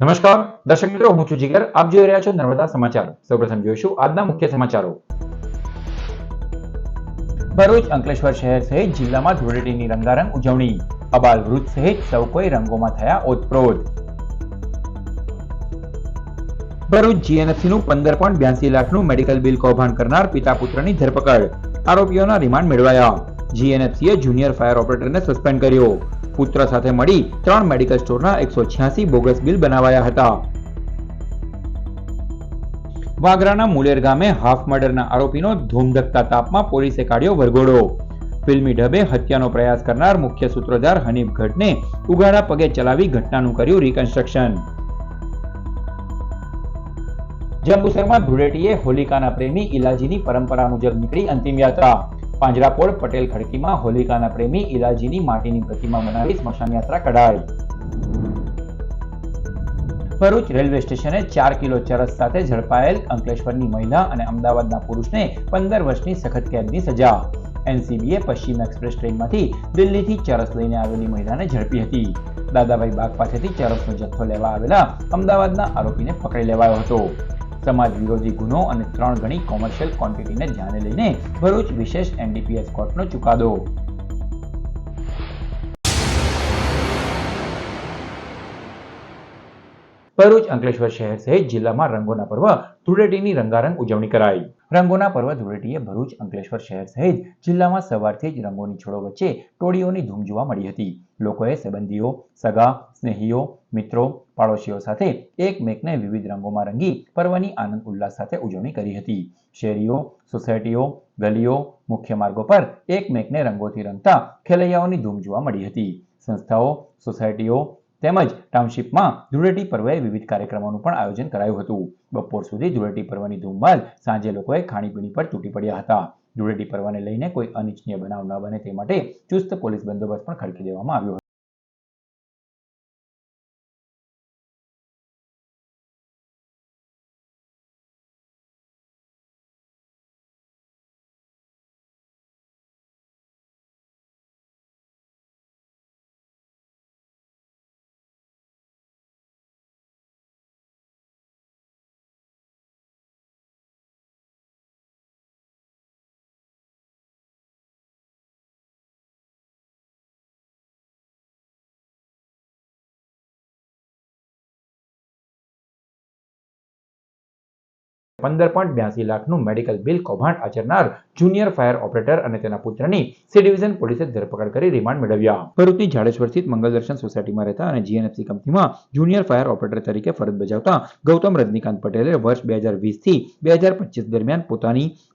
નમસ્કાર દર્શક મિત્રો, હું છું જીગર. આપ જોઈ રહ્યા છો નર્મદા સમાચાર. સૌપ્રથમ જોઈશું આજના મુખ્ય સમાચારો. ભરૂચ અંકલેશ્વર શહેર સહિત જિલ્લામાં ધૂળેટીની રંગારંગ ઉજવણી. અબાલ વૃદ્ધ સહિત સૌ કોઈ રંગોમાં થયા ઓતપ્રોત. ભરૂચ જીએનએફસીનું 15.82 લાખનું મેડિકલ બિલ કૌભાંડ કરનાર પિતા પુત્રની ધરપકડ. આરોપીઓના રિમાન્ડ મેળવાયા. જીએનએફસીએ જુનિયર ફાયર ઓપરેટરને સસ્પેન્ડ કર્યો. પુત્ર સાથે મળી 3 મેડિકલ સ્ટોરના 186 બોગસ બિલ બનાવાયા હતા. વાગરાના મુલેર ગામે હાફ મર્ડરના આરોપીનો ધૂમધકતા તાપમાં પોલીસે કાઢ્યો વરઘોડો. ફિલ્મી ઢબે હત્યાનો પ્રયાસ કરનાર મુખ્ય સૂત્રધાર હનીફ ગઢને ઉઘાડા પગે ચલાવી ઘટનાનું કર્યું રિકન્સ્ટ્રક્શન. જંબુસરમાં ધૂળેટીએ હોલિકાના પ્રેમી ઇલાજીની પરંપરા મુજબ નીકળી અંતિમ યાત્રા. પાંજરાપોળ પટેલ ખડકીમાં હોલિકાના પ્રેમી ઇલાજીની માટીની પ્રતિમા બનાવી સ્મશાન યાત્રા કઢાઈ. ભરૂચ રેલવે સ્ટેશને 4 કિલો ચરસ સાથે ઝડપાયેલ અંકલેશ્વરની મહિલા અને અમદાવાદના પુરુષને 15 વર્ષની સખત કેદની સજા. એનસીબીએ પશ્ચિમ એક્સપ્રેસ ટ્રેનમાંથી દિલ્હીથી ચરસ લઈને આવેલી મહિલાને ઝડપી હતી. દાદાભાઈ બાગ પાસેથી ચરસનો જથ્થો લેવા આવેલા અમદાવાદના આરોપીને પકડી લેવાયો હતો. સમાજ વિરોધી ગુનો અને 3 ગણી કોમર્શિયલ ક્વોન્ટિટીને ધ્યાને લઈને ભરૂચ વિશેષ એનડીપીએસ કોર્ટનો ચુકાદો. ભરૂચ અંકલેશ્વર શહેર સહિત જિલ્લામાં રંગોના પર્વ ધૂળેટીની રંગારંગ ઉજવણી કરાઈ. રંગોના પર્વ ધૂળેટીએ ભરૂચ અંકલેશ્વર શહેર સહિત જિલ્લામાં સવારથી જ રંગોની છોડો વચ્ચે ટોળીઓની ધૂમ જોવા મળી હતી. લોકોએ સંબંધીઓ, સગા, સ્નેહીઓ, મિત્રો, પાડોશીઓ સાથે એકમેકને વિવિધ રંગોમાં રંગી પર્વની આનંદ ઉલ્લાસ સાથે ઉજવણી કરી હતી. શેરીઓ, સોસાયટીઓ, ગલીઓ, મુખ્ય માર્ગો પર એકમેકને રંગોથી રંગતા ખેલૈયાઓની ધૂમ જોવા મળી હતી. સંસ્થાઓ, સોસાયટીઓ તેમજ ટાઉનશીપમાં ધૂળેટી પર્વે વિવિધ કાર્યક્રમોનું પણ આયોજન કરાયું હતું. બપોર સુધી ધૂળેટી પર્વની ધૂમ બાદ સાંજે લોકોએ ખાણીપીણી પર તૂટી પડ્યા હતા. ધૂળેટી પર્વને લઈને કોઈ અનિચ્છનીય બનાવ ન બને તે માટે ચુસ્ત પોલીસ બંદોબસ્ત પણ ખડકી દેવામાં આવ્યો હતો. $15.82 લાખનું મેડિકલ બિલ કૌભાંડ આચરનાર જુનિયર ફાયર ઓપરેટર અને તેના પુત્રની સી ડિવિઝન પોલીસે ધરપકડ કરી રિમાન્ડ મેળવ્યા. ભરૂચની જાડેશ્વર સ્થિત મંગલદર્શન સોસાયટીમાં રહેતા અને જીએનએફસી કંપનીમાં જુનિયર ફાયર ઓપરેટર તરીકે ફરજ બજાવતા ગૌતમ રજનીકાંત પટેલે વર્ષ 2020 થી 2025 દરમિયાન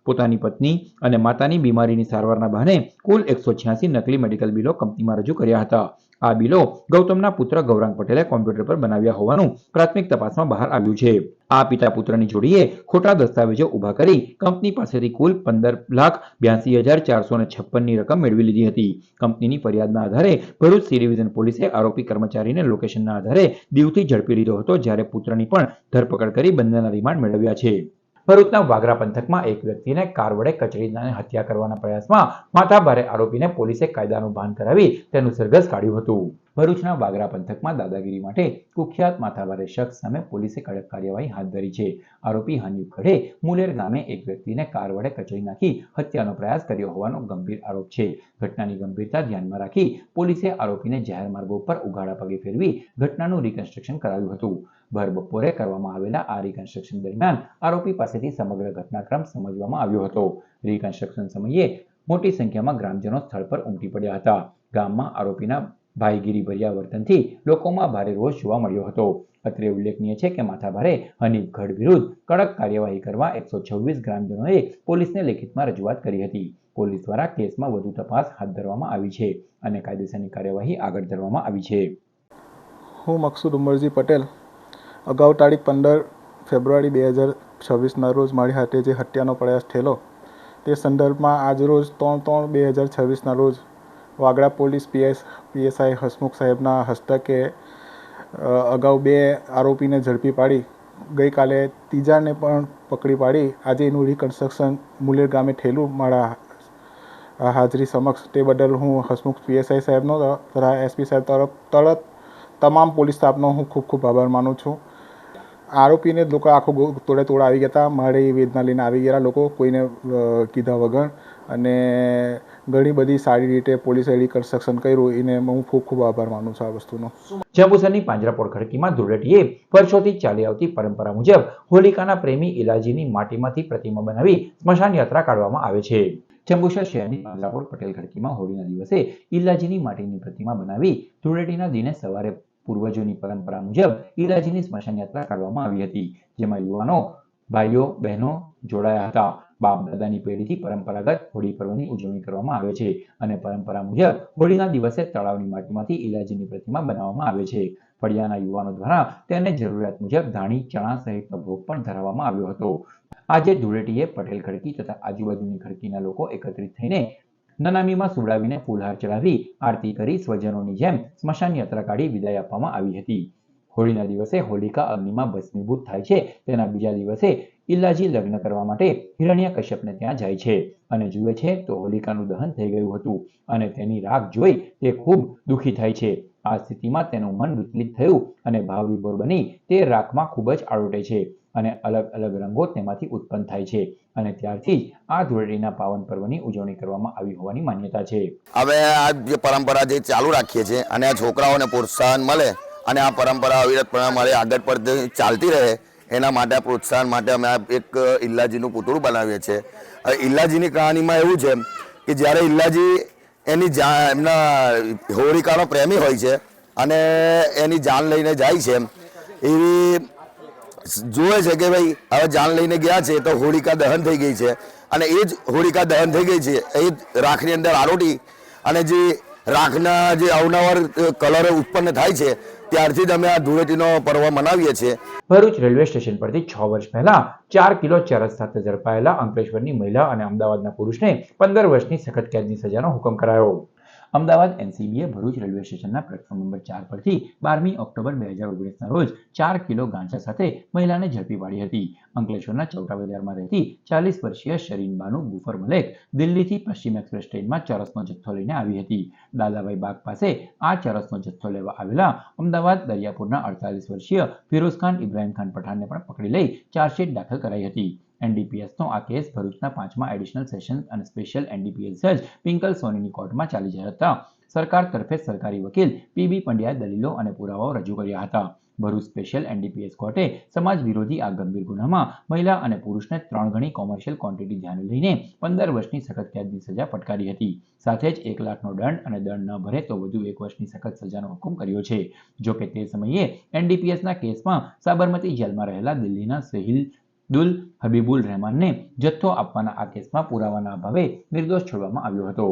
પોતાની પત્ની અને માતાની બીમારીની સારવારના બહાને કુલ 186 નકલી મેડિકલ બિલો કંપનીમાં રજૂ કર્યા હતા. આ બિલો ગૌતમના પુત્ર ગૌરાંગ પટેલે કોમ્પ્યુટર પર બનાવ્યા હોવાનું પ્રાથમિક તપાસમાં બહાર આવ્યું છે. આ પિતા પુત્રની જોડીએ ખોટા દસ્તાવેજો ઉભા કરી કંપની પાસેથી કુલ 15,82,456ની રકમ મેળવી લીધી હતી. કંપનીની ફરિયાદના આધારે ભરૂચ સી ડિવિઝન પોલીસે આરોપી કર્મચારીને લોકેશનના આધારે દીવથી ઝડપી લીધો હતો, જ્યારે પુત્રની પણ ધરપકડ કરી બંનેના રિમાન્ડ મેળવ્યા છે. ભરૂચના વાગરા પંથકમાં એક વ્યક્તિને કાર વડે કચડીને હત્યા કરવાના પ્રયાસમાં માથાભારે આરોપીને પોલીસે કાયદાનું ભાન કરાવી તેનું સરઘસ કાઢ્યું હતું. ભરૂચના વાગરા પંથકમાં દાદાગીરી માટે કુખ્યાત માથાભારે શખ્સ સામે પોલીસે કડક કાર્યવાહી હાથ ધરી છે. આરોપી હનીફ ગઢે મુલેર ગામે એક વ્યક્તિને કાર વડે કચડી નાખી હત્યાનો પ્રયાસ કર્યો હોવાનો ગંભીર આરોપ છે. ઘટનાની ગંભીરતા ધ્યાનમાં રાખી પોલીસે આરોપીને જાહેર માર્ગો પર ઉઘાડા પગે ફેરવી ઘટનાનું રિકન્સ્ટ્રક્શન કરાવ્યું હતું. ભર બપોરે કરવામાં આવેલા આ રિકન્સ્ટ્રક્શન દરમિયાન આરોપી પાસેથી સમગ્ર ઘટનાક્રમ સમજવામાં આવ્યો હતો. રિકન્સ્ટ્રક્શન સમયે મોટી સંખ્યામાં ગ્રામજનો સ્થળ પર ઉમટી પડ્યા હતા. ગામમાં આરોપીના ભાઈગીરીભર્યા વર્તનથી લોકોમાં ભારે રોષ જોવા મળ્યો હતો. અત્રે ઉલ્લેખનીય છે કે માથાભારે હનીફ ગઢ વિરુદ્ધ કડક કાર્યવાહી કરવા 126 ગ્રામજનોએ પોલીસને લેખિતમાં રજૂઆત કરી હતી. પોલીસ દ્વારા કેસમાં વધુ તપાસ હાથ ધરવામાં આવી છે અને કાયદેસરની કાર્યવાહી આગળ ધરવામાં આવી છે. હું મકસૂદ ઉમરજી પટેલ અગાઉ તારીખ 15 ફેબ્રુઆરી 2026ના રોજ મારી હાથે જે હત્યાનો પ્રયાસ થયેલો તે સંદર્ભમાં આજરોજ 3/3/2026ના રોજ વાગડા પોલીસ પીએસઆઈ હસમુખ સાહેબના હસ્તકે અગાઉ 2 આરોપીને ઝડપી પાડી ગઈકાલે ત્રીજાને પણ પકડી પાડી આજે એનું રિકન્સ્ટ્રક્શન મુલેર ગામે થયેલું મારા હાજરી સમક્ષ. તે બદલ હું હસમુખ પીએસઆઈ સાહેબનો તથા એસપી સાહેબ તરફ તમામ પોલીસ સ્ટાફનો હું ખૂબ ખૂબ આભાર માનું છું. આરોપીને લોકો આખું તોડે તોડ આવી ગયા હતા. મારી વેદના લઈને આવી ગયા લોકો, કોઈને કીધા વગર, અને ઘણી બધી સારી રીતે પોલીસે રિકન્સ્ટ્રક્શન કર્યું. એને હું ખૂબ ખૂબ આભાર માનું છું આ વસ્તુનો. જંબુસરની પાંજરાપોળ ખડકીમાં ધૂળેટીએ વર્ષોથી ચાલી આવતી પરંપરા મુજબ હોલિકાના પ્રેમી ઇલાજીની માટીમાંથી પ્રતિમા બનાવી સ્મશાન યાત્રા કાઢવામાં આવે છે. જંબુસર શહેરની પાંજરાપોળ પટેલ ખડકીમાં હોળીના દિવસે ઇલાજીની માટીની પ્રતિમા બનાવી ધૂળેટીના દિને સવારે પૂર્વજોની પરંપરા મુજબ ઇલાજીની સ્મશાન યાત્રા કાઢવામાં આવી હતી, જેમાં યુવાનો, ભાઈઓ, બહેનો જોડાયા હતા. બાપ દાદાની પેઢીથી પરંપરાગત હોળી પર્વની ઉજવણી કરવામાં આવે છે અને પરંપરા મુજબ હોળીના દિવસે તળાવની માટીમાંથી ઇલાજીની પ્રતિમા બનાવવામાં આવે છે. ફળિયાના યુવાનો દ્વારા તેને જરૂરિયાત મુજબ ધાણી, ચણા સહિતનો ભોગ પણ ધરાવવામાં આવ્યો હતો. આજે ધૂળેટીએ પટેલ ખડકી તથા આજુબાજુની ખડકીના લોકો એકત્રિત થઈને નનામીમાં સુવડાવીને ફૂલહાર ચડાવી આરતી કરી સ્વજનોની જેમ સ્મશાન યાત્રા કાઢી વિદાય આપવામાં આવી હતી. હોળીના દિવસે હોલિકા અગ્નિમાં ભસ્મીભૂત થાય છે. તેના બીજા દિવસે ઇલાજી લગ્ન કરવા માટે હિરણ્યકશ્યપને ત્યાં જાય છે અને જુએ છે તો હોલિકાનું દહન થઈ ગયું હતું અને તેની રાખ જોઈ તે ખૂબ દુઃખી થાય છે. આ સ્થિતિમાં તેનું મન વિચલિત થયું અને ભાવ વિભોર બની તે રાખમાં ખૂબ જ આળોટે છે અને અલગ અલગ રંગો તેમાંથી ઉત્પન્ન થાય છે અને ત્યારથી જ આ ધૂળેટીના પાવન પર્વની ઉજવણી કરવામાં આવી હોવાની માન્યતા છે. હવે આ જે પરંપરા જે ચાલુ રાખીએ છીએ અને આ છોકરાઓને પ્રોત્સાહન મળે અને આ પરંપરા અવિરતપણે અમારી આગળ પર ચાલતી રહે, એના માટે પ્રોત્સાહન માટે અમે એક ઇલ્લાજીનું પૂતળું બનાવીએ છીએ. ઇલ્લાજીની કહાનીમાં એવું છે કે જ્યારે ઇલ્લાજી એમના હોળિકાનો પ્રેમી હોય છે અને એની જાન લઈને જાય છે, એવી જોવે છે કે ભાઈ હવે જાન લઈને ગયા છે તો હોળિકા દહન થઈ ગઈ છે અને એ જ હોળિકા દહન થઈ ગઈ છે એ જ રાખની અંદર આરોટી અને જે રાખના જે અવનવર કલર ઉત્પન્ન થાય છે ત્યારથી જ અમે આ ધૂળેટીનો પર્વ મનાવીએ છીએ. ભરૂચ રેલવે સ્ટેશન પરથી 6 વર્ષ પહેલા 4 કિલો ચરસ સાથે ઝડપાયેલા અંકલેશ્વરની મહિલા અને અમદાવાદના પુરુષને 15 વર્ષની સખત કેદની સજાનો હુકમ કરાયો. અમદાવાદ એનસીબીએ ભરૂચ રેલવે સ્ટેશનના પ્લેટફોર્મ નંબર 4 પરથી 12મી ઓક્ટોબર 2019ના રોજ 4 કિલો ગાંજા સાથે મહિલાને ઝડપી પાડી હતી. અંકલેશ્વરના ચૌટા બજારમાં રહેતી 40 વર્ષીય શરીન બાનુ ગુફર મલેક દિલ્હીથી પશ્ચિમ એક્સપ્રેસ ટ્રેનમાં ચરસનો જથ્થો લઈને આવી હતી. દાદાભાઈ બાગ પાસે આ ચરસનો જથ્થો લેવા આવેલા અમદાવાદ દરિયાપુરના 48 વર્ષીય ફિરોઝખાન ઇબ્રાહિમ ખાન પઠાણને પણ પકડી લઈ ચાર્જશીટ દાખલ કરાઈ હતી. એનડીપીએસનો આ કેસ ભરૂચના 5મા એડિશનલ સેશન્સ અને સ્પેશિયલ એનડીપીએસ જજ પિંકલ સોનીની કોર્ટમાં ચાલી રહ્યા હતા. સરકાર તરફે સરકારી વકીલ પીબી પંડ્યાએ દલીલો અને પુરાવાઓ રજૂ કર્યા હતા. ભરૂચ સ્પેશિયલ એનડીપીએસ કોર્ટે સમાજ વિરોધી આ ગંભીર ગુનામાં મહિલા અને પુરુષને 3 ગણી કોમર્શિયલ ક્વોન્ટિટી ધ્યાને લઈને 15 વર્ષની સખત કેદની સજા ફટકારી હતી. સાથે જ 1 લાખનો દંડ અને દંડ ન ભરે તો વધુ 1 વર્ષની સખત સજાનો હુકમ કર્યો છે. જોકે તે સમયે એનડીપીએસના કેસમાં સાબરમતી જેલમાં રહેલા દિલ્હીના શહીદુલ હબીબુલ રહેમાનને જથ્થો આપવાના આ કેસમાં પુરાવાના અભાવે નિર્દોષ છોડવામાં આવ્યો હતો.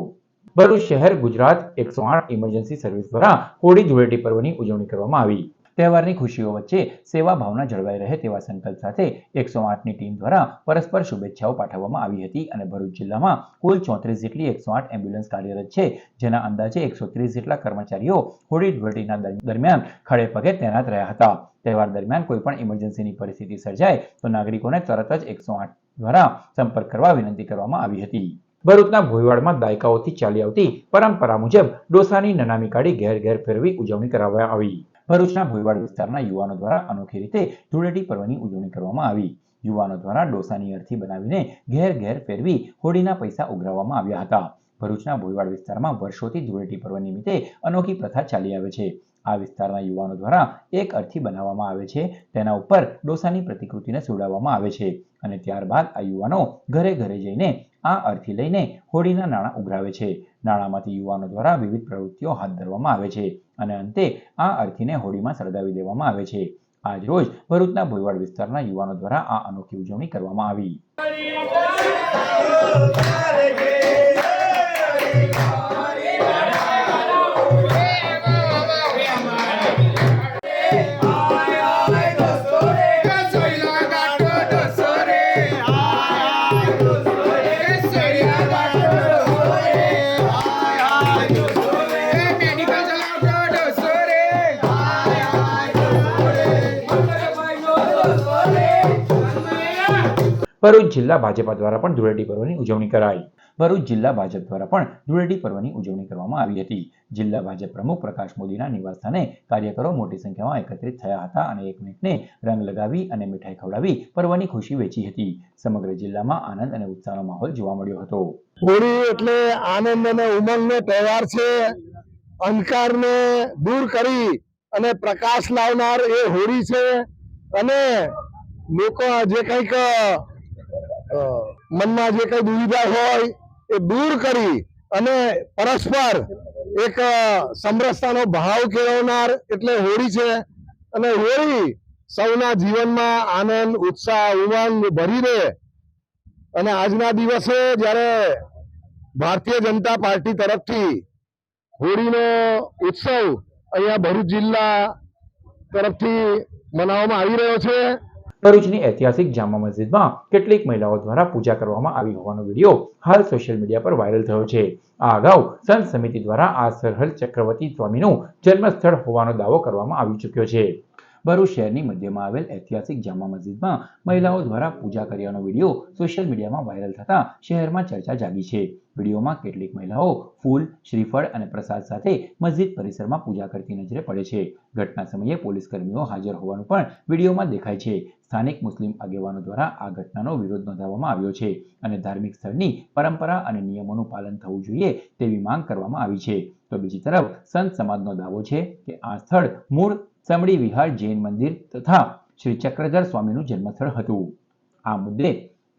ભરૂચ શહેર ગુજરાત 108 ઇમરજન્સી સર્વિસ દ્વારા હોળી ધૂળેટી પર્વની ઉજવણી કરવામાં આવી. તહેવારની ખુશીઓ વચ્ચે સેવા ભાવના જળવાઈ રહે તેવા સંકલ્પ સાથે 108ની ટીમ દ્વારા પરસ્પર શુભેચ્છાઓ પાઠવવામાં આવી હતી અને ભરૂચ જિલ્લામાં કુલ 34 જેટલી 108 એમ્બ્યુલન્સ કાર્યરત છે, જેના અંદાજે 130 જેટલા કર્મચારીઓ હોળી ધૂળેટીના દરમિયાન ખડે પગે તૈનાત રહ્યા હતા. તહેવાર દરમિયાન કોઈપણ ઇમરજન્સીની પરિસ્થિતિ સર્જાય તો નાગરિકોને તરત જ 108 દ્વારા સંપર્ક કરવા વિનંતી કરવામાં આવી હતી. ભરૂચના ભોયવાડમાં દાયકાઓથી ચાલી આવતી પરંપરા મુજબ ડોસાની નનામી કાઢી ઘેર ઘેર ફેરવી ઉજવણી કરાવવામાં આવી. ભરૂચના ભોયવાડ વિસ્તારના યુવાનો દ્વારા અનોખી રીતે ધૂળેટી પર્વની ઉજવણી કરવામાં આવી. યુવાનો દ્વારા ડોસાની અર્થી બનાવીને ઘેર ઘેર ફેરવી હોળીના પૈસા ઉઘરાવવામાં આવ્યા હતા. ભરૂચના ભોયવાડ વિસ્તારમાં વર્ષોથી ધૂળેટી પર્વ નિમિત્તે અનોખી પ્રથા ચાલી આવે છે. આ વિસ્તારના યુવાનો દ્વારા એક અર્થી બનાવવામાં આવે છે, તેના ઉપર ડોસાની પ્રતિકૃતિને સુવડાવવામાં આવે છે અને ત્યારબાદ આ યુવાનો ઘરે ઘરે જઈને આ અર્થી લઈને હોળીના નાણાં ઉઘરાવે છે. નાણાંમાંથી યુવાનો દ્વારા વિવિધ પ્રવૃત્તિઓ હાથ ધરવામાં આવે છે અને અંતે આ અર્થીને હોળીમાં સળગાવી દેવામાં આવે છે. આજ રોજ ભરૂચના ભોયવાડ વિસ્તારના યુવાનો દ્વારા આ અનોખી ઉજવણી કરવામાં આવી. ભરૂચ જિલ્લા ભાજપા દ્વારા પણ ધૂળેટી પર્વની ઉજવણી કરાઈ. ભરૂચ જિલ્લા ભાજપ દ્વારા પણ ધૂળેટી પર્વની ઉજવણી કરવામાં આવી હતી. જિલ્લા ભાજપ પ્રમુખ પ્રકાશ મોદીના નિવાસસ્થાને કાર્યકરો મોટી સંખ્યામાં એકત્રિત થયા હતા અને એકમેકને રંગ લગાવી અને મીઠાઈ ખવડાવી પર્વની ખુશી વેચી હતી. સમગ્ર જિલ્લામાં આનંદ અને ઉત્સાહનો માહોલ જોવા મળ્યો હતો. હોળી એટલે આનંદ અને ઉમંગનો તહેવાર છે. અંધકારને દૂર કરી અને પ્રકાશ લાવનાર એ હોળી છે. અને લોકો જે કંઈક મનમાં જે કંઈ દુવિધા હોય એ દૂર કરી અને પરસ્પર એક સમરસતાનો ભાવ કેળવનાર એટલે હોળી છે. અને હોળી સૌના જીવનમાં આનંદ, ઉત્સાહ, ઉમંગ ભરી દે. અને આજના દિવસે જ્યારે ભારતીય જનતા પાર્ટી તરફથી હોળીનો ઉત્સવ અહીંયા ભરૂચ જિલ્લા તરફથી મનાવવામાં આવી રહ્યો છે. ભરૂચની ઐતિહાસિક જામા મસ્જિદમાં કેટલીક મહિલાઓ દ્વારા પૂજા કરવામાં આવી હોવાનો વિડીયો હાલ સોશિયલ મીડિયા પર વાયરલ થયો છે. આ અગાઉ સંત સમિતિ દ્વારા આ સરહદ ચક્રવર્તી સ્વામીનું જન્મસ્થળ હોવાનો દાવો કરવામાં આવી ચૂક્યો છે. ભરૂચ શહેરની મધ્યમાં આવેલ ઐતિહાસિક જામા મસ્જિદમાં મહિલાઓ દ્વારા પૂજા કર્યાનો વિડીયો સોશિયલ મીડિયામાં વાયરલ થતા શહેરમાં ચર્ચા જાગી છે. વિડીયોમાં કેટલીક મહિલાઓ ફૂલ, શ્રીફળ અને પ્રસાદ સાથે મસ્જિદ પરિસરમાં પૂજા કરતી નજરે પડે છે. ઘટના સમયે પોલીસ કર્મીઓ હાજર હોવાનું પણ વિડીયોમાં દેખાય છે. સ્થાનિક મુસ્લિમ આગેવાનો દ્વારા આ ઘટનાનો વિરોધ નોંધાવવામાં આવ્યો છે અને ધાર્મિક સ્થળની પરંપરા અને નિયમોનું પાલન થવું જોઈએ તેવી માંગ કરવામાં આવી છે. તો બીજી તરફ સંત સમાજનો દાવો છે કે આ સ્થળ મૂળ સમડી વિહાર જૈન મંદિર તથા શ્રી ચક્રધર સ્વામીનું જન્મસ્થળ હતું. આ મુદ્દે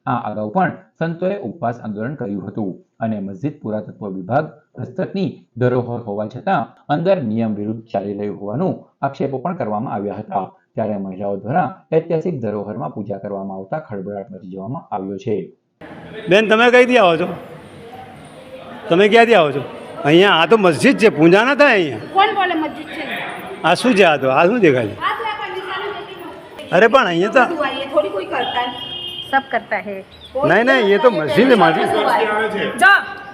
આ અગાઉ પણ સંતોએ ઉપવાસ આંદોલન કર્યું હતું અને મસ્જિદ પુરાતત્વ વિભાગ હસ્તકની ધરોહર હોવા છતાં અંદર નિયમ વિરુદ્ધ ચાલી રહ્યું હોવાનું આક્ષેપો પણ કરવામાં આવ્યા હતા. ત્યારે મહિલાઓ દ્વારા ઐતિહાસિક ધરોહરમાં પૂજા કરવામાં આવતા ખળભળાટ મચી જવામાં આવ્યો છે. બેન, તમે કઈથી આવો છો? તમે ક્યાંથી આવો છો? અહીંયા આ તો મસ્જિદ છે, પૂજા ના થાય અહીંયા. कौन बोले मस्जिद से? આ શું છે? આ શું દેખાય છે? हाथ लगा निशान देती हूँ। અરે પણ અહીંયા તો हुआ ये थोड़ी कोई करता है, सब करता है। નહીં નહીં, ये તો મસ્જિદ છે મારી. जो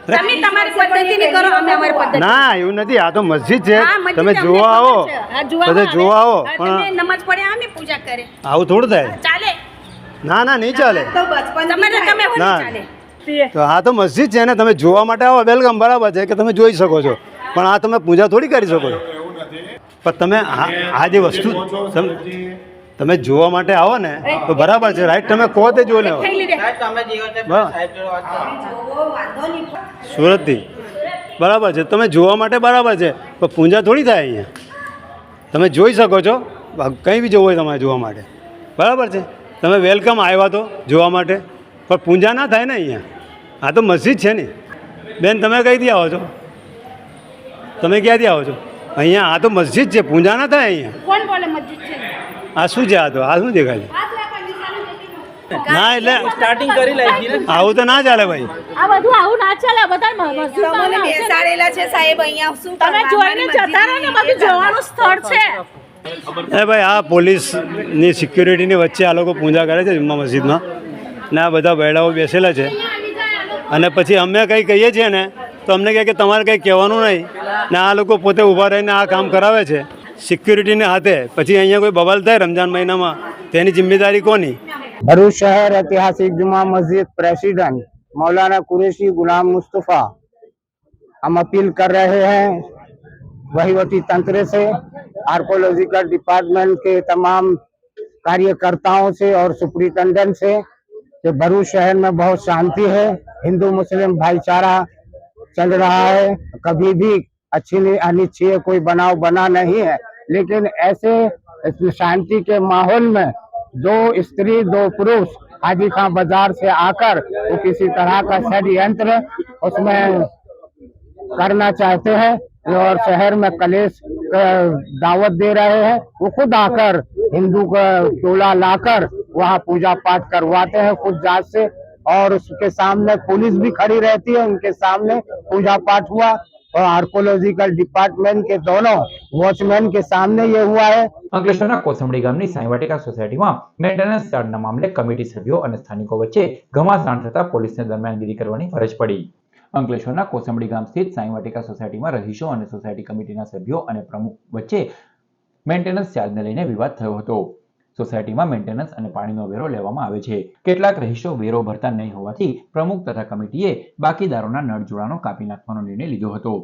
તમે તમારી પદ્ધતિની કરો, અમે અમારી પદ્ધતિ. ના, એવું નથી. આ તો મસ્જિદ છે, હા, મસ્જિદ તમે અમને જોવા આવો. ખબર છે. હા, જોવા બધા આવે. જોવા આવો. હા, પણ તમે નમાઝ પડ્યા અમે પૂજા કરે, આવું થોડું થાય. ચાલે? ના ના, નહીં ચાલે. તો બચપન તમે ના. ચાલે. તો આ તો મસ્જિદ છે ને, તમે જોવા માટે આવો, વેલકમ, બરાબર છે કે તમે જોઈ શકો છો. પણ આ તમે પૂજા થોડી કરી શકો છો. પણ તમે આ જે વસ્તુ તમે જોવા માટે આવો ને તો બરાબર છે, રાઈટ. તમે કહો તે જોઈ લેવો. સુરતથી બરાબર છે, તમે જોવા માટે બરાબર છે, પણ પૂજા થોડી થાય અહીંયા. તમે જોઈ શકો છો, કંઈ બી જવું હોય તમારે જોવા માટે, બરાબર છે. તમે વેલકમ આવ્યા તો જોવા માટે, પણ પૂજા ના થાય ને અહીંયા. આ તો મસ્જિદ છે ને. બેન, તમે કઈથી આવો છો? તમે ક્યાંથી આવો છો? અહીંયા આ તો મસ્જિદ છે, પૂજા ના થાય અહીંયા. કોણ બોલે મસ્જિદ છે? આ શું છે? આ શું દેખાય છે? હાથ લगा નિશાન દેતી हूँ। ના, એટલે સ્ટાર્ટિંગ કરી લાગી ને. આવું તો ના ચાલે ભાઈ. આ બધું આવું ના ચાલે. બધા મસ્જિદમાં તમને બેસાડેલા છે સાહેબ અહીંયા, શું તમે જોઈને જતા રહો ને, બધું જોવાનું સ્થળ છે. એ ભાઈ, આ પોલીસની સિક્યુરિટીની વચ્ચે આ લોકો પૂજા કરે છે જુમ્મા મસ્જિદમાં, ને આ બધા બૈડાઓ બેસેલા છે. અને પછી અમે કંઈ કહીએ છીએ ને તો અમને કહે કે તમારે કંઈ કહેવાનું નહીં, ને આ લોકો પોતે ઊભા રહીને આ કામ કરાવે છે સિક્યુરિટીને હાથે. પછી અહીંયા કોઈ બવાલ થાય રમજાન મહિનામાં, તેની જિમ્મેદારી કોની? भरूच शहर ऐतिहासिक जुमा मस्जिद प्रेसिडेंट मौलाना कुरैशी गुलाम मुस्तफ़ा हम अपील कर रहे हैं वहीवटी तंत्र से, आर्कोलॉजिकल डिपार्टमेंट के तमाम कार्यकर्ताओं से और सुपरिटेंडेंट से कि भरूच शहर में बहुत शांति है, हिंदू मुस्लिम भाईचारा चल रहा है, कभी भी अच्छी अनिच्छीय कोई बनाव बना नहीं है। लेकिन ऐसे शांति के माहौल में दो स्त्री दो पुरुष हाजी खां बाजार से आकर वो किसी तरह का षड्यंत्र उसमें करना चाहते हैं और शहर में कलेश दावत दे रहे हैं। वो खुद आकर हिंदू का टोला लाकर वहाँ पूजा पाठ करवाते हैं खुद जात से, और उसके सामने पुलिस भी खड़ी रहती है, उनके सामने पूजा पाठ हुआ और आर्कोलॉजिकल डिपार्टमेंट के दोनों वॉचमैन के सामने ये हुआ है। અંકલેશ્વરના કોસંબડી ગામની સાંઈવાટિકા સોસાયટીમાં મેન્ટેનન્સ ચાર્જના મામલે કમિટી સભ્યો અને સ્થાનિકો વચ્ચે ઘમાસાણ થતા પોલીસને દરમિયાનગીરી કરવાની ફરજ પડી. અંકલેશ્વરના કોસંબડી ગામ સ્થિત સાંઈવાટિકા સોસાયટીમાં રહીશો અને સોસાયટી કમિટીના સભ્યો અને પ્રમુખ વચ્ચે મેન્ટેનન્સ ચાર્જને લઈને વિવાદ થયો હતો. સોસાયટીમાં મેન્ટેનન્સ અને પાણીનો વેરો લેવામાં આવે છે. કેટલાક રહીશો વેરો ભરતા નહીં હોવાથી પ્રમુખ તથા કમિટીએ બાકીદારોના નળ જોડાણો કાપી નાખવાનો નિર્ણય લીધો હતો.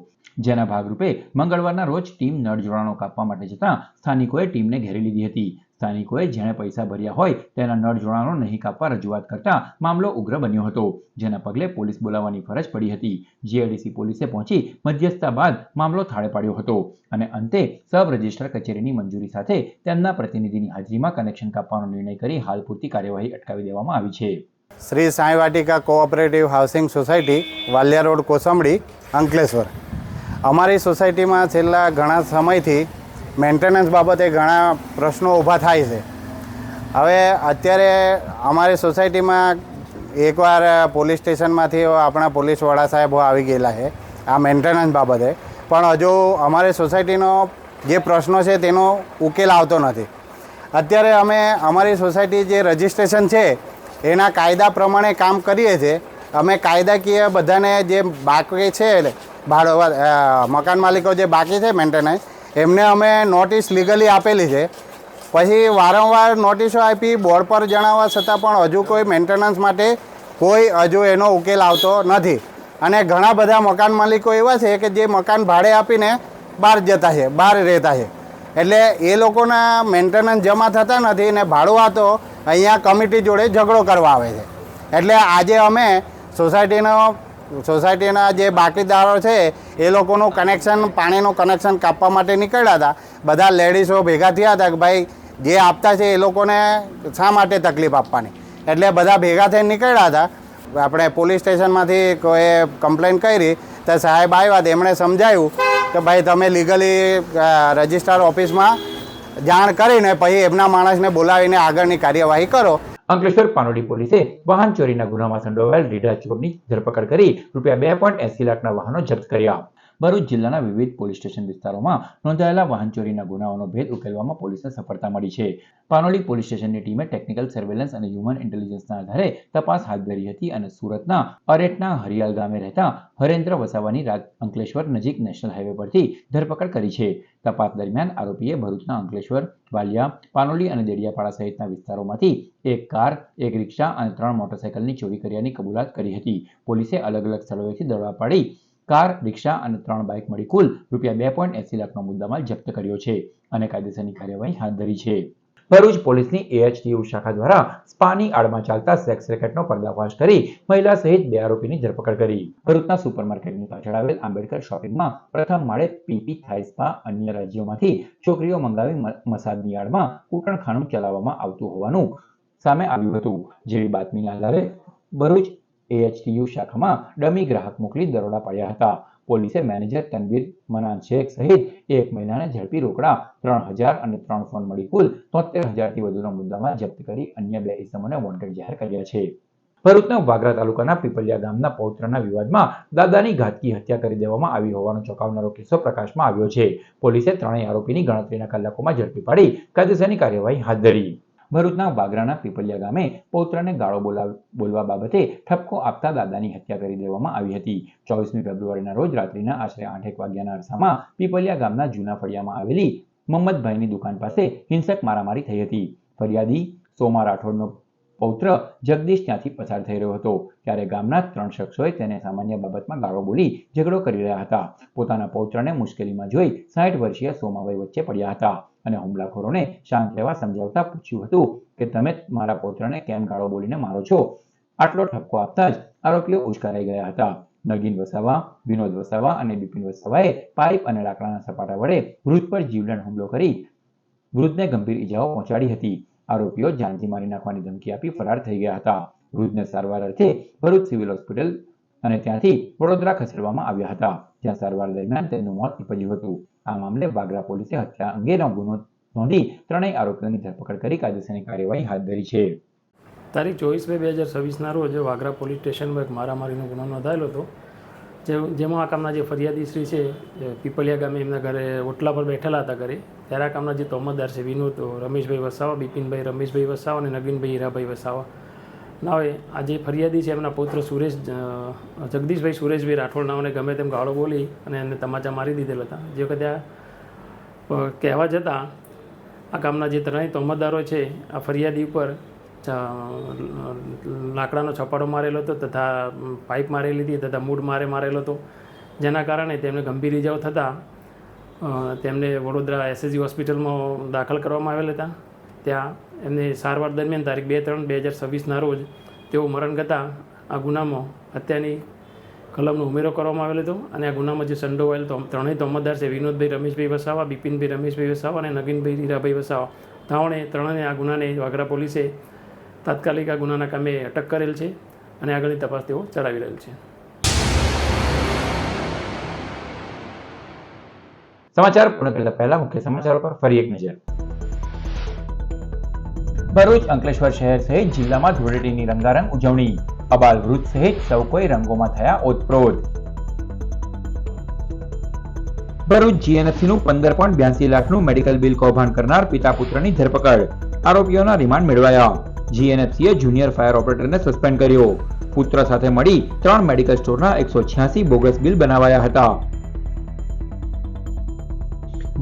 જેના ભાગરૂપે મંગળવારના રોજ ટીમ નળ જોડાણો કાપવા માટે જતાં સ્થાનિકોએ ટીમને ઘેરી લીધી હતી. સ્થાનિકોએ જેણે પૈસા ભર્યા હોય તેના નળ જોડાણો નહીં કાપવા રજૂઆત કરતા મામલો ઉગ્ર બન્યો હતો. જેના પગલે પોલીસ બોલાવવાની ફરજ પડી હતી. જીઆઈડીસી પોલીસે પહોંચી મધ્યસ્થતા બાદ મામલો થાળે પાડ્યો હતો અને અંતે સબ રજિસ્ટ્રાર કચેરીની મંજૂરી સાથે તેમના પ્રતિનિધિની હાજરીમાં કનેક્શન કાપવાનો નિર્ણય કરી હાલ પૂરતી કાર્યવાહી અટકાવી દેવામાં આવી છે. Shri Sai Vatika cooperative housing society, Valia road, Kosambadi, Ankleshwar. અમારી સોસાયટીમાં છેલ્લા ઘણા સમયથી મેન્ટેનન્સ બાબતે ઘણા પ્રશ્નો ઊભા થાય છે. હવે અત્યારે અમારી સોસાયટીમાં એકવાર પોલીસ સ્ટેશનમાંથી આપણા પોલીસવાળા સાહેબો આવી ગયેલા છે આ મેન્ટેનન્સ બાબતે, પણ હજુ અમારી સોસાયટીનો જે પ્રશ્નો છે તેનો ઉકેલ આવતો નથી. અત્યારે અમે અમારી સોસાયટી જે રજિસ્ટ્રેશન છે એના કાયદા પ્રમાણે કામ કરીએ છીએ. અમે કાયદાકીય બધાને જે બાકી છે મકાન માલિકો જે બાકી છે મેન્ટેનન્સ એમને અમે નોટિસ લીગલી આપેલી છે. પછી વારંવાર નોટિસો આપી, બોર્ડ પર જણાવવા છતાં પણ હજુ કોઈ મેન્ટેનન્સ માટે કોઈ હજુ એનો ઉકેલ આવતો નથી. અને ઘણા બધા મકાન માલિકો એવા છે કે જે મકાન ભાડે આપીને બહાર જતા છે, બહાર રહેતા છે. એટલે એ લોકોના મેન્ટેનન્સ જમા થતા નથી ને ભાડુઆતો અહીંયા કમિટી જોડે ઝઘડો કરવા આવે છે. એટલે આજે અમે સોસાયટીના જે બાકીદારો છે એ લોકોનું કનેક્શન, પાણીનું કનેક્શન કાપવા માટે નીકળ્યા હતા. બધા લેડીઝો ભેગા થયા હતા કે ભાઈ જે આપતા છે એ લોકોને શા માટે તકલીફ આપવાની. એટલે બધા ભેગા થઈને નીકળ્યા હતા. આપણે પોલીસ સ્ટેશનમાંથી કોઈ કમ્પ્લેન કરી તો સાહેબ આવ્યા, એમણે સમજાવ્યું કે ભાઈ તમે લીગલી રજિસ્ટ્રાર ઓફિસમાં જાણ કરીને પછી એમના માણસને બોલાવીને આગળની કાર્યવાહી કરો. અંકલેશ્વર પાનોડી પોલીસે વાહન ચોરીના ગુનામાં સંડોવાયેલ રીઢા ચોરની ધરપકડ કરી ₹2.80 લાખના વાહનો જપ્ત કર્યા. ભરૂચ જિલ્લાના વિવિધ પોલીસ સ્ટેશન વિસ્તારોમાં નોંધાયેલા વાહન ચોરીના ગુનાઓનો ભેદ ઉકેલવામાં પોલીસને સફળતા મળી છે. પાનોડી પોલીસ સ્ટેશનની ટીમે ટેકનિકલ સર્વેલન્સ અને હ્યુમન ઇન્ટેલિજન્સના આધારે તપાસ હાથ ધરી હતી અને સુરતના અરેટના હરિયાલ ગામે રહેતા હરેન્દ્ર વસાવાની અંકલેશ્વર નજીક નેશનલ હાઈવે પરથી ધરપકડ કરી છે. તપાસ દરમિયાન આરોપીએ ભરૂચના અંકલેશ્વર, વાલિયા, પાનોલી અને દેડિયાપાડા સહિતના વિસ્તારોમાંથી એક કાર, એક રિક્ષા અને 3 મોટરસાયકલની ચોરી કર્યાની કબૂલાત કરી હતી. પોલીસે અલગ અલગ સ્થળોએથી દરોડા પાડી કાર, રિક્ષા અને 3 બાઇક મળી કુલ ₹2.80 લાખનો મુદ્દામાલ જપ્ત કર્યો છે અને કાયદેસરની કાર્યવાહી હાથ ધરી છે. ભરૂચ પોલીસની AHTU શાખા દ્વારા સ્પાની આડમાં ચાલતા સેક્સ રેકેટનો પર્દાફાશ કરી મહિલા સહિત 2 આરોપીની ધરપકડ કરી. ભરૂચના સુપરમાર્કેટની પાછળ આવેલ આંબેડકર શોપિંગમાં પ્રથમ માળે PP થાઈ સ્પા અન્ય રાજ્યોમાંથી છોકરીઓ મંગાવી મસાજની આડમાં કૂટણખાનું ચલાવવામાં આવતું હોવાનું સામે આવ્યું હતું. જેવી બાતમીના આધારે ભરૂચ AHTU શાખામાં ડમી ગ્રાહક મોકલી દરોડા પાડ્યા હતા. પોલીસે મેનેજર તનવીર મનાન શેખ સહિત એક મહિલાને ઝડપી રોકડા 3000 અને 3 ફોન મળી કુલ 73,000થી વધુનો મુદ્દામાલ જપ્ત કરી અન્ય 2 ઇસમોને વોન્ટેડ જાહેર કર્યા છે. ભરૂચના વાગરા તાલુકાના પીપલિયા ગામના પૌત્રના વિવાદમાં દાદાની ઘાતકી હત્યા કરી દેવામાં આવી હોવાનો ચોંકાવનારો કિસ્સો પ્રકાશમાં આવ્યો છે. પોલીસે 3 આરોપીની ગણતરીના કલાકોમાં ઝડપી પાડી કાયદેસરની કાર્યવાહી હાથ ધરી. ભરૂચના વાગરાના પીપલિયા ગામે પૌત્રને ગાળો બોલવા બાબતે ઠપકો આપતા દાદાની હત્યા કરી દેવામાં આવી હતી. 24મી ફેબ્રુઆરીના રોજ રાત્રિના આશરે 8:01 વાગ્યાના અરસામાં પીપલિયા ગામના જૂના ફળિયામાં આવેલી મમ્મદભાઈની દુકાન પાસે હિંસક મારામારી થઈ હતી. ફરિયાદી સોમા રાઠોડનો પૌત્ર જગદીશ ત્યાંથી પસાર થઈ રહ્યો હતો ત્યારે ગામના 3 શખ્સોએ તેને સામાન્ય બાબતમાં ગાળો બોલી ઝઘડો કરી રહ્યા હતા. પોતાના પૌત્રને મુશ્કેલીમાં જોઈ 60 વર્ષીય સોમાભાઈ વચ્ચે પડ્યા હતા અને હુમલાખોરોને શાંત રહેવા સમજાવતા પૂછ્યું હતું કે તમે મારા પૌત્રને કેમ ગાળો બોલીને મારો છો. આટલો ઠપકો આપતા જ આરોપીઓ ઉશ્કેરાઈ ગયા હતા. નગીન વસાવા, વિનોદ વસાવા અને બિપિન વસાવાએ પાઇપ અને લાકડાના સપાટા વડે વૃદ્ધ પર જીવલેણ હુમલો કરી વૃદ્ધને ગંભીર ઈજાઓ પહોંચાડી હતી. આરોપીઓ જાનથી મારી નાખવાની ધમકી આપી ફરાર થઈ ગયા હતા. વૃદ્ધને સારવાર અર્થે ભરૂચ સિવિલ હોસ્પિટલ અને ત્યાંથી વડોદરા ખસેડવામાં આવ્યા હતા, જ્યાં સારવાર દરમિયાન તેનું મોત નીપજ્યું હતું. આ મામલે વાગરા પોલીસે હત્યા અંગેનો ગુનો નોંધી 3 આરોપીઓની ધરપકડ કરી કાયદેસરની કાર્યવાહી હાથ ધરી છે. તારીખ 24/2/2026ના રોજ વાગરા પોલીસ સ્ટેશનમાં એક મારામારીનો ગુનો નોંધાયેલો હતો. જેમાં આ કામના જે ફરિયાદી શ્રી છે પીપલિયા ગામે એમના ઘરે ઓટલા પર બેઠેલા હતા ઘરે, ત્યારે આ કામના જે તોમતદાર છે વિનોદ રમેશભાઈ વસાવા, બિપિનભાઈ રમેશભાઈ વસાવા અને નગીનભાઈ હીરાભાઈ વસાવા નાવે આ જે ફરિયાદી છે એમના પુત્ર જગદીશભાઈ સુરેશભાઈ રાઠોડ નાઓને ગમે તેમ ગાળો બોલી અને એમને તમાચા મારી દીધેલા હતા. જે વખતે કહેવા જતાં આ કામના જે ત્રણેય તોહમતદારો છે આ ફરિયાદી ઉપર લાકડાનો છપાડો મારેલો હતો તથા પાઇપ મારેલી હતી તથા મૂળ મારેલો હતો, જેના કારણે તેમને ગંભીર ઇજાઓ થતાં તેમને વડોદરા SSG હોસ્પિટલમાં દાખલ કરવામાં આવેલ હતા. ત્યાં એમને સારવાર દરમિયાન તારીખ 2/3/2026ના રોજ તેઓ મરણ ગતાં આ ગુનામાં હત્યાની કલમનો ઉમેરો કરવામાં આવેલો હતો અને આ ગુનામાં જે સંડોવાયેલ ત્રણેય તોહમતદાર છે વિનોદભાઈ રમેશભાઈ વસાવા, બિપિનભાઈ રમેશભાઈ વસાવા અને નગીનભાઈ હીરાભાઈ વસાવા, ત્રણેય આ ગુનાને વાગરા પોલીસે તાત્કાલિક આ ગુનાના કામે અટક કરેલ છે અને આગળની તપાસ તેઓ ચલાવી રહેલ છે. સમાચાર પૂર્ણ કરતા પહેલા મુખ્ય સમાચારો પર ફરી એક નજર. ભરૂચ, અંકલેશ્વર શહેર સહિત જિલ્લામાં ધૂળેટીની રંગારંગ ઉજવણી. અબાલ વૃદ્ધ સહિત સૌ કોઈ રંગોમાં થયા ઓતપ્રોત. ભરૂચ GNFCનું 15.82 લાખનું મેડિકલ બિલ કૌભાંડ કરનાર પિતા પુત્રની ધરપકડ. આરોપીઓના રિમાન્ડ મેળવાયા. GNFCએ જુનિયર ફાયર ઓપરેટરને સસ્પેન્ડ કર્યો. પુત્ર સાથે મળી 3 મેડિકલ સ્ટોરના 186 બોગસ બિલ બનાવાયા હતા.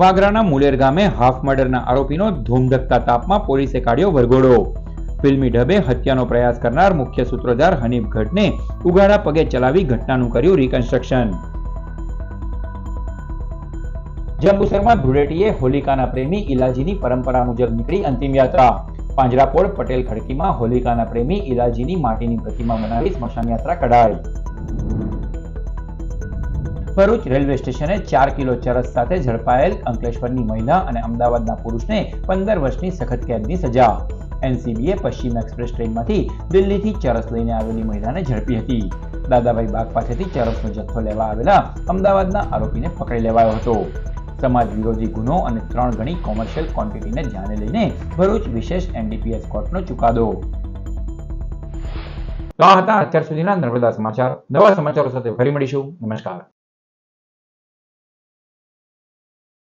વાગરાના મુલેર ગામે હાફ મર્ડરના આરોપીનો ધૂમધકતા તાપમાં પોલીસે કાઢ્યો વરઘોડો. ફિલ્મી ઢબે હત્યાનો પ્રયાસ કરનાર મુખ્ય સૂત્રધાર હનીફ ગઢને ઉઘાડા પગે ચલાવી ઘટનાનું કર્યું રિકન્સ્ટ્રક્શન. જંબુસરમાં ધૂળેટીએ હોલિકાના પ્રેમી ઇલાજીની પરંપરા મુજબ નીકળી અંતિમ યાત્રા. પાંજરાપોળ પટેલ ખડકીમાં હોલિકાના પ્રેમી ઇલાજીની માટીની પ્રતિમા બનાવી સ્મશાન યાત્રા કઢાઈ. ભરૂચ રેલવે સ્ટેશને 4 કિલો ચરસ સાથે ઝડપાયેલ અંકલેશ્વરની મહિલા અને અમદાવાદના પુરુષને 15 વર્ષની સખત કેદની સજા. NCBએ પશ્ચિમ એક્સપ્રેસ ટ્રેનમાંથી દિલ્હીથી ચરસ લઈને આવેલી મહિલાને ઝડપી હતી. દાદાભાઈ બાગ પાસેથી ચરસનો જથ્થો લેવા આવેલા અમદાવાદના આરોપીને પકડી લેવાયો હતો. સમાજ વિરોધી ગુનો અને 3 ગણી કોમર્શિયલ ક્વોન્ટિટીને ધ્યાને લઈને ભરૂચ વિશેષ NDPS કોર્ટનો ચુકાદો. તો આ હતા અત્યાર સુધીના નર્મદા સમાચાર. નવા સમાચારો સાથે ફરી મળીશું. નમસ્કાર.